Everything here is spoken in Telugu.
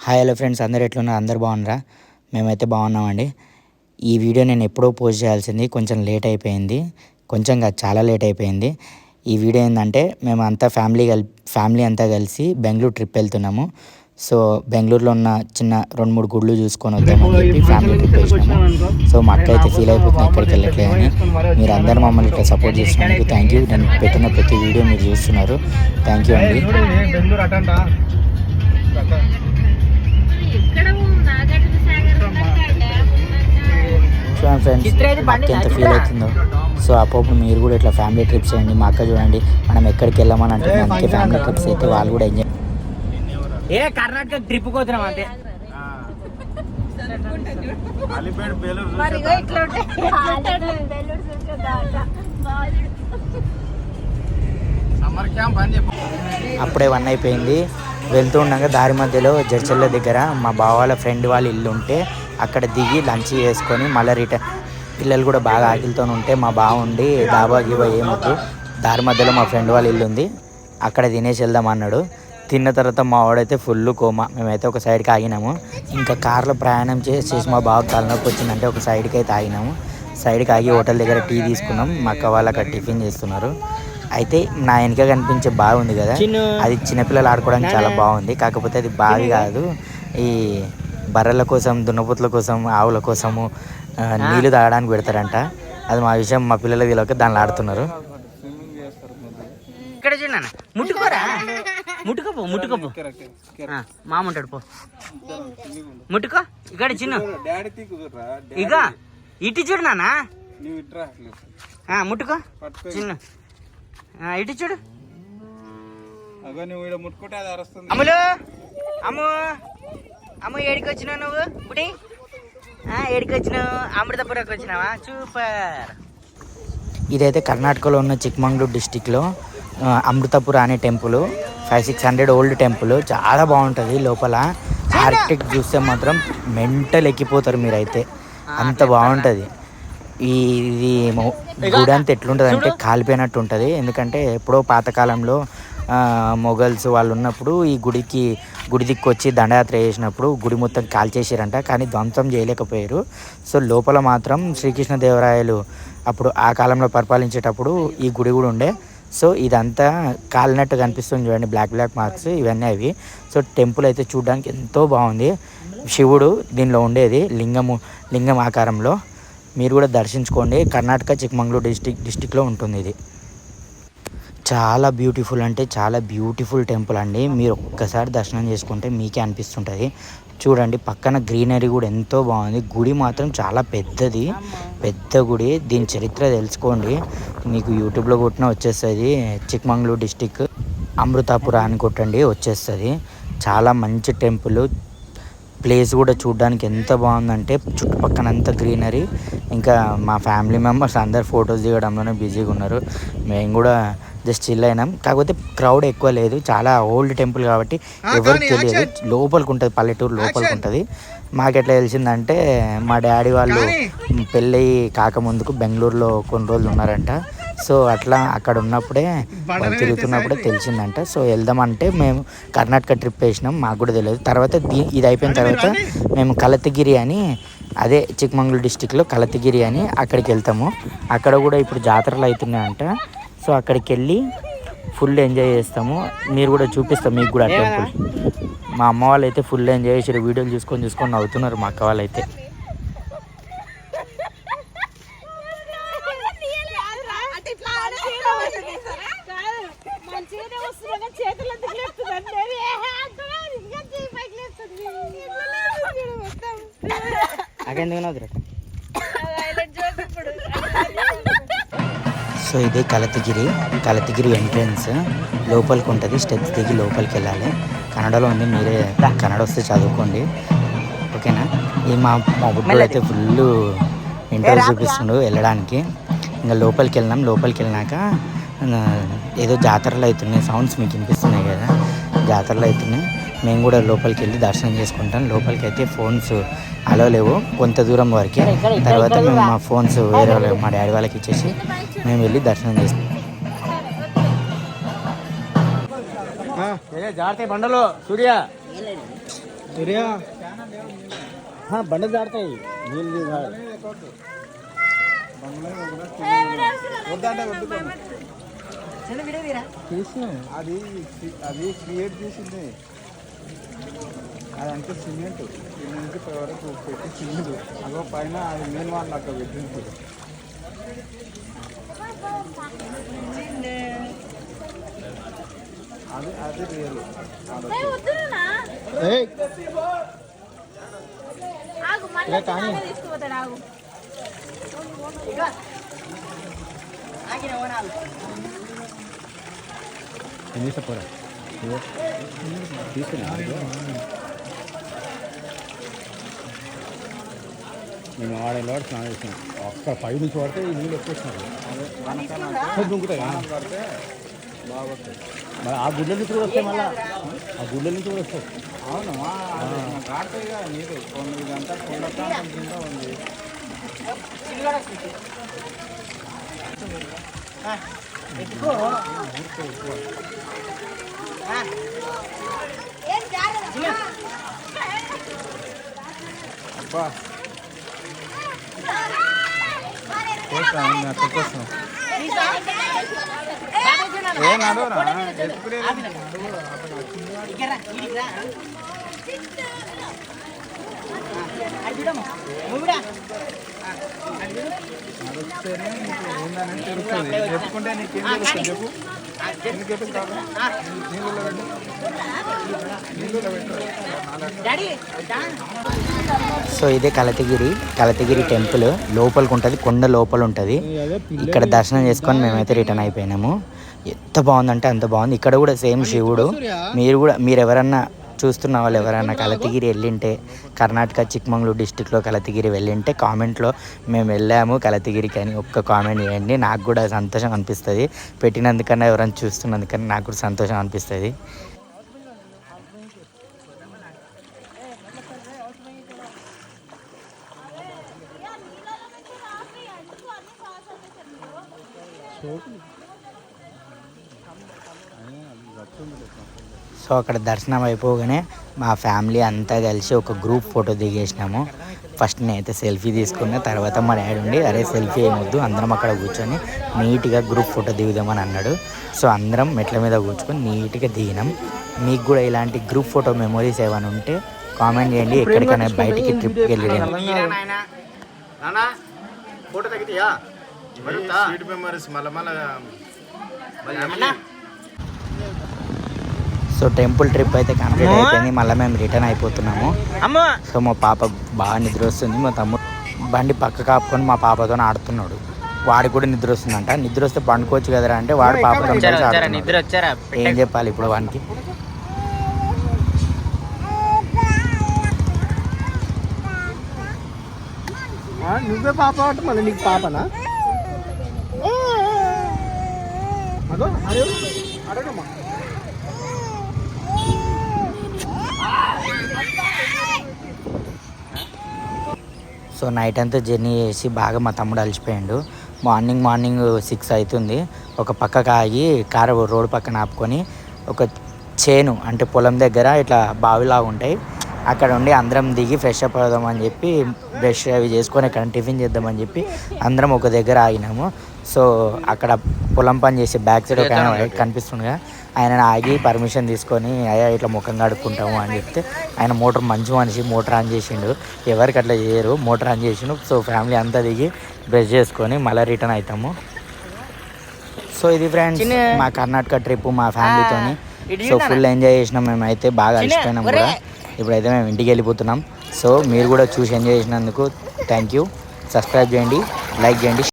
హాయ్ హలో ఫ్రెండ్స్, అందరు ఎట్లున్నారు? అందరు బాగున్నారా? మేమైతే బాగున్నామండి. ఈ వీడియో నేను ఎప్పుడో పోస్ట్ చేయాల్సింది, కొంచెం లేట్ అయిపోయింది. కొంచెం కాదు, చాలా లేట్ అయిపోయింది. ఈ వీడియో ఏంటంటే మేము అంతా ఫ్యామిలీ అంతా కలిసి బెంగళూరు ట్రిప్ వెళ్తున్నాము. సో బెంగళూరులో ఉన్న చిన్న 2-3 గుళ్ళు చూసుకొని వద్దామని చెప్పి ఫ్యామిలీ ట్రిప్ వేసినాము. సో మా అక్క అయితే ఫీల్ అయిపోతుంది ఎక్కడికి వెళ్ళట్లేదని. మీరు అందరూ మమ్మల్ని ఇట్లా సపోర్ట్ చేసినందుకు థ్యాంక్ యూ. నేను పెట్టిన ప్రతి వీడియో మీరు చూస్తున్నారు, థ్యాంక్ యూ అండి. చూడండి ఫ్రెండ్స్, మా అక్క ఎంత ఫీల్ అవుతుందో. సో అప్పుడు మీరు కూడా ఇట్లా ఫ్యామిలీ ట్రిప్స్ చేయండి. మా అక్క చూడండి, మనం ఎక్కడికి వెళ్ళామని అంటే అందుకే ఫ్యామిలీ ట్రిప్స్ అయితే వాళ్ళు కూడా ఎంజాయ్. కర్ణాటక ట్రిప్ పోతున్నాం అంతే. అప్పుడే 1 అయిపోయింది. వెళ్తూ ఉండగా దారి మధ్యలో జడ్చర్ల దగ్గర మా బావ వాళ్ళ ఫ్రెండ్ వాళ్ళ ఇల్లు ఉంటే అక్కడ దిగి లంచ్ చేసుకొని మళ్ళీ రిటర్న్. పిల్లలు కూడా బాగా ఆకలితో ఉంటే మా బావ ఉండి డాబా గిబా ఏమొద్దు, దారి మధ్యలో మా ఫ్రెండ్ వాళ్ళ ఇల్లు ఉంది, అక్కడ తినేసి వెళ్దాం అన్నాడు. తిన్న తర్వాత మా వాడైతే ఫుల్ కోమా. మేమైతే ఒక సైడ్కి ఆగినాము. ఇంకా కార్లో ప్రయాణం చేసి మా బావకు తలనొప్పి వచ్చిందంటే ఒక సైడ్కి అయితే ఆగినాము. సైడ్కి ఆగి హోటల్ దగ్గర టీ తీసుకున్నాం. మా అక్క వాళ్ళు అక్కడ టిఫిన్ చేస్తున్నారు. అయితే నా వెనక కనిపించే బావి ఉంది కదా, అది చిన్నపిల్లలు ఆడుకోవడానికి చాలా బాగుంది. కాకపోతే అది బావి కాదు, ఈ బర్రెల కోసం, దున్నపోతుల కోసం, ఆవుల కోసము నీళ్లు తాగడానికి పెడతారంట. అది మా విషయం మా పిల్లలకి తెలియక దానిలో ఆడుతున్నారు. ఇక్కడ చిన్న ముట్టుకోరా, ముట్టుకోపో మామంటాడు పో, ముట్టుకో. ఇక్కడ చిన్న ఇక ఇటు చూడు నాన్న, ముట్టుకో చిన్న, ఇటు చూడు. అమ్ములు అమ్ము ఏడికి వచ్చినావు నువ్వు? ఇప్పుడు ఏడికి వచ్చినావు? అమృతపురంకి వచ్చినావా? సూపర్. ఇదైతే కర్ణాటకలో ఉన్న చిక్మంగళూరు డిస్టిక్లో అమృతపుర అనే టెంపుల్. 500-600 ఓల్డ్ టెంపుల్, చాలా బాగుంటుంది. లోపల ఆర్కిటెక్ట్ చూస్తే మాత్రం మెంటల్ ఎక్కిపోతారు మీరైతే, అంత బాగుంటుంది. ఇది గుడి అంతా ఎట్లుంటుంది అంటే కాలిపోయినట్టు ఉంటుంది. ఎందుకంటే ఎప్పుడో పాతకాలంలో మొఘల్స్ వాళ్ళు ఉన్నప్పుడు ఈ గుడి దిక్కు వచ్చి దండయాత్ర చేసినప్పుడు గుడి మొత్తం కాల్చేసారంట, కానీ ధ్వంసం చేయలేకపోయారు. సో లోపల మాత్రం శ్రీకృష్ణదేవరాయలు అప్పుడు ఆ కాలంలో పరిపాలించేటప్పుడు ఈ గుడి కూడా ఉండే. సో ఇదంతా కాలినట్టు కనిపిస్తుంది చూడండి, బ్లాక్ మార్క్స్ ఇవన్నీ అవి. సో టెంపుల్ అయితే చూడడానికి ఎంతో బాగుంది. శివుడు దీనిలో ఉండేది లింగం ఆకారంలో. మీరు కూడా దర్శించుకోండి. కర్ణాటక చిక్మంగళూరు డిస్టిక్లో ఉంటుంది. ఇది చాలా బ్యూటిఫుల్ అంటే చాలా బ్యూటిఫుల్ టెంపుల్ అండి. మీరు ఒక్కసారి దర్శనం చేసుకుంటే మీకే అనిపిస్తుంటుంది. చూడండి పక్కన గ్రీనరీ కూడా ఎంతో బాగుంది. గుడి మాత్రం చాలా పెద్ద గుడి. దీని చరిత్ర తెలుసుకోండి, మీకు యూట్యూబ్లో కొట్టినా వచ్చేస్తుంది. చిక్మంగళూరు డిస్టిక్ అమృతపుర అని కొట్టండి వచ్చేస్తుంది. చాలా మంచి టెంపుల్. ప్లేస్ కూడా చూడడానికి ఎంత బాగుందంటే చుట్టుపక్కనంతా గ్రీనరీ. ఇంకా మా ఫ్యామిలీ మెంబర్స్ అందరు ఫొటోస్ దిగడంలోనే బిజీగా ఉన్నారు. మేము కూడా జస్ట్ చిల్ అయినాం. కాకపోతే క్రౌడ్ ఎక్కువ లేదు, చాలా ఓల్డ్ టెంపుల్ కాబట్టి ఎవరికి తెలియదు. లోపలికి ఉంటుంది, పల్లెటూరు లోపలికి ఉంటుంది. మాకు ఎట్లా తెలిసిందంటే మా డాడీ వాళ్ళు పెళ్ళి కాకముందుకు బెంగళూరులో కొన్ని రోజులు ఉన్నారంట. సో అట్లా అక్కడ ఉన్నప్పుడే వాళ్ళు తిరుగుతున్నప్పుడే తెలిసిందంట. సో వెళ్దామంటే మేము కర్ణాటక ట్రిప్ వేసినాం, మాకు కూడా తెలియదు. తర్వాత ఇది అయిపోయిన తర్వాత మేము కలతగిరి అని, అదే చిక్మంగళూరు డిస్టిక్లో కలతగిరి అని అక్కడికి వెళ్తాము. అక్కడ కూడా ఇప్పుడు జాతరలు అవుతున్నాయంట. సో అక్కడికి వెళ్ళి ఫుల్ ఎంజాయ్ చేస్తాము. మీరు కూడా చూపిస్తాం మీకు కూడా టెంపుల్. మా అమ్మ వాళ్ళు అయితే ఫుల్ ఎంజాయ్ చేసారు, వీడియోలు చూసుకొని నవ్వుతున్నారు మా అక్క వాళ్ళు అయితే. సో ఇదే కలతగిరి ఎంట్రన్స్. లోపలికి ఉంటుంది, స్టెప్స్ దిగి లోపలికి వెళ్ళాలి. కన్నడలో ఉంది, మీరే కన్నడ వస్తే చదువుకోండి, ఓకేనా. ఈ మా బుడ్డోడు అయితే ఫుల్ ఇంట్రెస్ట్ చూపిస్తుండు వెళ్ళడానికి. ఇంకా లోపలికి వెళ్ళినాక ఏదో జాతరలు అవుతున్నాయి, సౌండ్స్ మీకు వినిపిస్తున్నాయి కదా, జాతరలు అవుతున్నాయి. మేము కూడా లోపలికి వెళ్ళి దర్శనం చేసుకుంటాం. లోపలికి అయితే ఫోన్స్ అలో లేవు కొంత దూరం వరకే. తర్వాత మేము మా ఫోన్స్ వేరే వాళ్ళు మా డాడీ వాళ్ళకి ఇచ్చేసి మేము వెళ్ళి దర్శనం చేస్తాం. జాగ్రత్త బండలో సూర్య బండ దాడతాయి నీళ్ళు అది అది క్రియేట్ చేసింది అదంటే సిమెంట్ నుంచి వరకు పెట్టి సిమెంట్ అదో పైన అది నేను వాళ్ళు అక్కడ పెట్టింది అది అది రియల్ పోరా తీసుకున్నా మేము ఆడేళ్ళ వాడు స్నానం చేసినాం ఒక్క 5 నుంచి పడితే ఈ నీళ్ళు ఎక్కువ వచ్చినారు దుంకుతాయి పడితే బాగుంటుంది మరి ఆ గుడ్ల నుంచి కూడా వస్తాయి మళ్ళీ ఆ గుడ్ల నుంచి కూడా వస్తాయి అవును కాడతాయి కదా నీరు కొన్ని గంట కొండ కింద ఉంది అబ్బా ఏ నడవరా నడిస్తేనే నీకు ఏందని తెలుస్తుంది చెప్పుకుంటే నీకేం తెలుస్తుంది చెప్పు ఎందుకు చెప్తావు నీళ్ళలో సో ఇదే కలతగిరి టెంపుల్ లోపలికి ఉంటుంది, కొండ లోపల ఉంటుంది. ఇక్కడ దర్శనం చేసుకొని మేమైతే రిటర్న్ అయిపోయినాము. ఎంత బాగుందంటే అంత బాగుంది. ఇక్కడ కూడా సేమ్ శివుడు. మీరు ఎవరన్నా చూస్తున్న వాళ్ళు ఎవరైనా కలతగిరి వెళ్ళింటే, కర్ణాటక చిక్మంగళూరు డిస్టిక్లో కలతగిరి వెళ్ళింటే కామెంట్లో మేము వెళ్ళాము కలతగిరికి అని ఒక్క కామెంట్ చేయండి. నాకు కూడా సంతోషం అనిపిస్తుంది. పెట్టినందుకన్నా ఎవరైనా చూస్తున్నందుకన్నా నాకు కూడా సంతోషం అనిపిస్తుంది. సో అక్కడ దర్శనం అయిపోగానే మా ఫ్యామిలీ అంతా కలిసి ఒక గ్రూప్ ఫోటో దిగేసినాము. ఫస్ట్ నేనైతే సెల్ఫీ తీసుకున్నా, తర్వాత మా డాడీ ఉండి అరే సెల్ఫీ ఏమొద్దు అందరం అక్కడ కూర్చొని నీట్గా గ్రూప్ ఫోటో దిగుదామని అన్నాడు. సో అందరం మెట్ల మీద కూర్చొని నీట్గా దిగినాం. మీకు కూడా ఇలాంటి గ్రూప్ ఫోటో మెమొరీస్ ఏమైనా ఉంటే కామెంట్ చేయండి. ఎక్కడికైనా బయటికి ట్రిప్కి వెళ్ళి సో టెంపుల్ ట్రిప్ అయితే కంప్లీట్ అయిపోయింది. మళ్ళీ మేము రిటర్న్ అయిపోతున్నాము. సో మా పాప బాగా నిద్ర వస్తుంది. మా తమ్ముడు బండి పక్క కాపుకొని మా పాపతో ఆడుతున్నాడు. వాడికి కూడా నిద్ర వస్తుందంట. నిద్ర వస్తే పండుకోవచ్చు కదరా అంటే వాడు పాపతో ఏం చెప్పాలి ఇప్పుడు వానికి. నువ్వే పాప అంటే మళ్ళీ నీకు పాపనా? అడగమ్మా. సో నైట్ అంతా జర్నీ చేసి బాగా మా తమ్ముడు అలసిపోయాడు. మార్నింగ్ 6 అవుతుంది. ఒక పక్కకు ఆగి కారు రోడ్డు పక్కన ఆపుకొని ఒక చేను అంటే పొలం దగ్గర ఇట్లా బావిలాగా ఉంటాయి అక్కడ ఉండి అందరం దిగి ఫ్రెష్ అప్ అవుదామని చెప్పి బ్రష్ అవి చేసుకొని అక్కడ టిఫిన్ చేద్దామని చెప్పి అందరం ఒక దగ్గర ఆగినాము. సో అక్కడ పొలం పని చేసి బ్యాక్ సైడ్ ఒక ఆయన కనిపిస్తుండగా ఆయన ఆగి పర్మిషన్ తీసుకొని అయ్యా ఇట్లా ముఖం కడుక్కుంటాము అని చెప్తే ఆయన మంచి మనిషి మోటార్ ఆన్ చేసిండు. ఎవరికి అట్లా చేయరు, మోటార్ ఆన్ చేసిండు. సో ఫ్యామిలీ అంతా దిగి బ్రష్ చేసుకొని మళ్ళీ రిటర్న్ అవుతాము. సో ఇది ఫ్రెండ్స్ మా కర్ణాటక ట్రిప్ మా ఫ్యామిలీతోని. సో ఫుల్ ఎంజాయ్ చేసినాం. మేమైతే బాగా అలసిపోయినాం కూడా. ఇప్పుడైతే మేము ఇంటికి వెళ్ళిపోతున్నాం. సో మీరు కూడా చూసి ఎంజాయ్ చేసినందుకు థ్యాంక్ యూ. సబ్స్క్రైబ్ చేయండి, లైక్ చేయండి.